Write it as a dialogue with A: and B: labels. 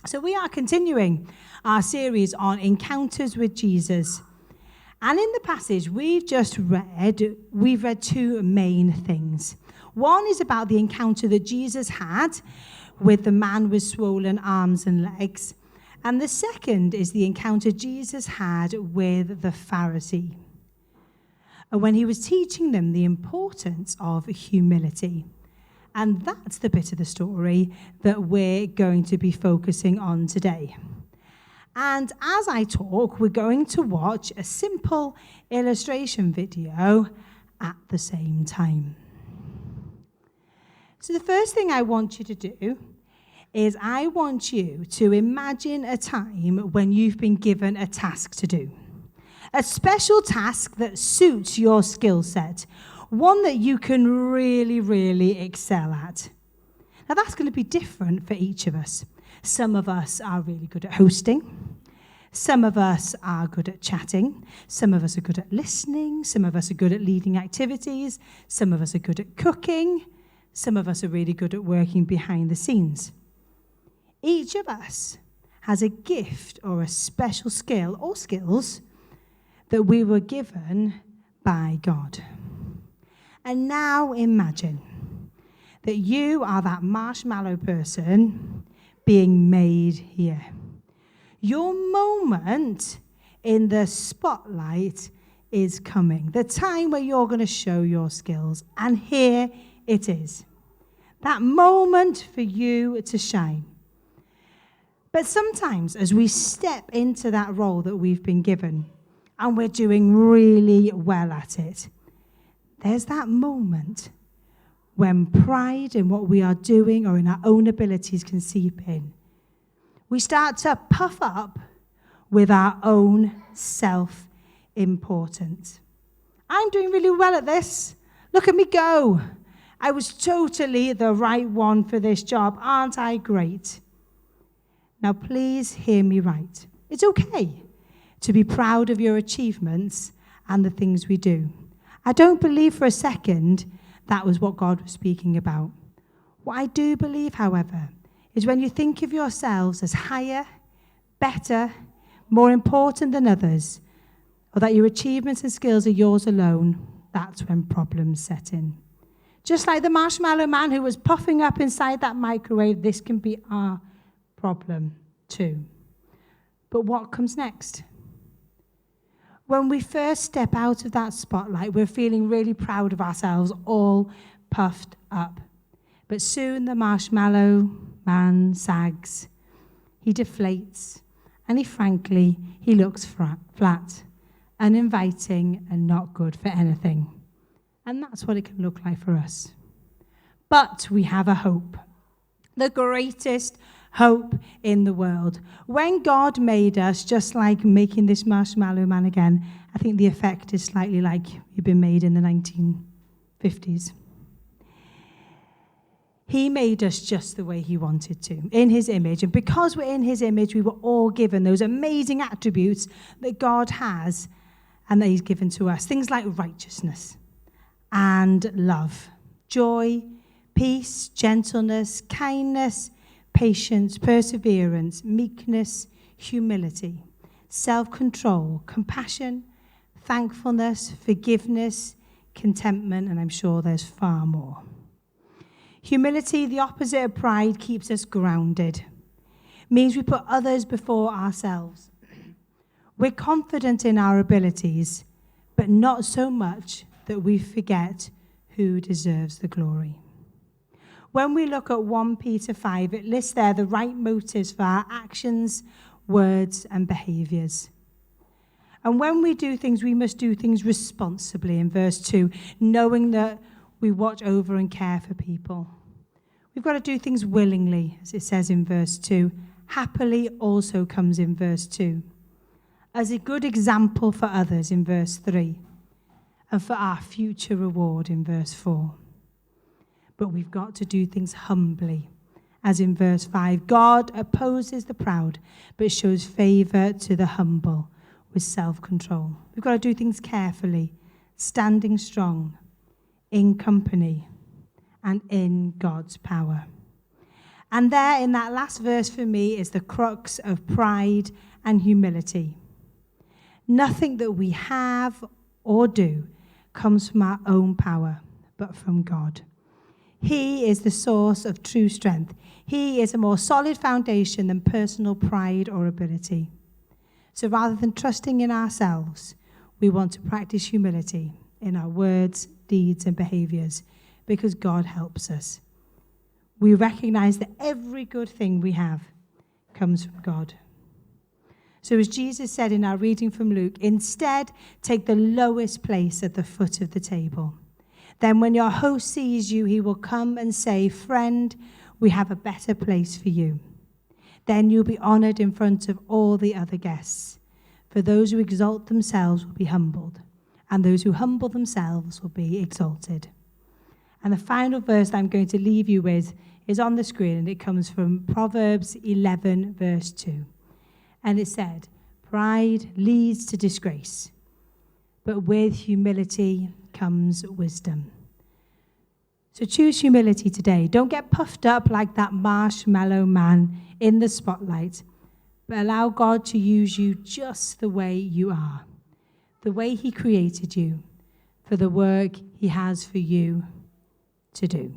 A: So we are continuing our series on encounters with Jesus. And in the passage we've read two main things. One is about the encounter that Jesus had with the man with swollen arms and legs. And the second is the encounter Jesus had with the Pharisee, when he was teaching them the importance of humility. And that's the bit of the story that we're going to be focusing on today. And as I talk, we're going to watch a simple illustration video at the same time. So the first thing I want you to do is I want you to imagine a time when you've been given a task to do. A special task that suits your skill set. One that you can really, really excel at. Now that's going to be different for each of us. Some of us are really good at hosting. Some of us are good at chatting. Some of us are good at listening. Some of us are good at leading activities. Some of us are good at cooking. Some of us are really good at working behind the scenes. Each of us has a gift or a special skill or skills that we were given by God. And now imagine that you are that marshmallow person being made here. Your moment in the spotlight is coming. The time where you're going to show your skills. And here it is. That moment for you to shine. But sometimes as we step into that role that we've been given, and we're doing really well at it, there's that moment when pride in what we are doing or in our own abilities can seep in. We start to puff up with our own self-importance. I'm doing really well at this. Look at me go. I was totally the right one for this job. Aren't I great? Now, please hear me right. It's okay to be proud of your achievements and the things we do. I don't believe for a second that was what God was speaking about. What I do believe, however, is when you think of yourselves as higher, better, more important than others, or that your achievements and skills are yours alone, that's when problems set in. Just like the marshmallow man who was puffing up inside that microwave, this can be our problem too. But what comes next? When we first step out of that spotlight, we're feeling really proud of ourselves, all puffed up. But soon the marshmallow man sags. He deflates. And he looks flat, uninviting, and not good for anything. And that's what it can look like for us. But we have a hope. The greatest hope in the world. When God made us, just like making this marshmallow man again, I think the effect is slightly like you've been made in the 1950s. He made us just the way he wanted to, in his image. And because we're in his image, we were all given those amazing attributes that God has and that he's given to us. Things like righteousness and love, joy, peace, gentleness, kindness, patience, perseverance, meekness, humility, self-control, compassion, thankfulness, forgiveness, contentment, and I'm sure there's far more. Humility, the opposite of pride, keeps us grounded. Means we put others before ourselves. We're confident in our abilities, but not so much that we forget who deserves the glory. When we look at 1 Peter 5, it lists there the right motives for our actions, words, and behaviors. And when we do things, we must do things responsibly, in verse 2, knowing that we watch over and care for people. We've got to do things willingly, as it says in verse 2. Happily also comes in verse 2. As a good example for others in verse 3. And for our future reward in verse 4. But we've got to do things humbly. As in verse 5, God opposes the proud, but shows favor to the humble with self-control. We've got to do things carefully, standing strong, in company, and in God's power. And there in that last verse for me is the crux of pride and humility. Nothing that we have or do comes from our own power, but from God. He is the source of true strength. He is a more solid foundation than personal pride or ability. So rather than trusting in ourselves, we want to practice humility in our words, deeds, and behaviors because God helps us. We recognize that every good thing we have comes from God. So as Jesus said in our reading from Luke, instead, take the lowest place at the foot of the table. Then when your host sees you, he will come and say, "Friend, we have a better place for you." Then you'll be honored in front of all the other guests. For those who exalt themselves will be humbled, and those who humble themselves will be exalted. And the final verse that I'm going to leave you with is on the screen, and it comes from Proverbs 11, verse 2. And it said, "Pride leads to disgrace, but with humility comes wisdom." So choose humility today. Don't get puffed up like that marshmallow man in the spotlight, but allow God to use you just the way you are, the way he created you, for the work he has for you to do.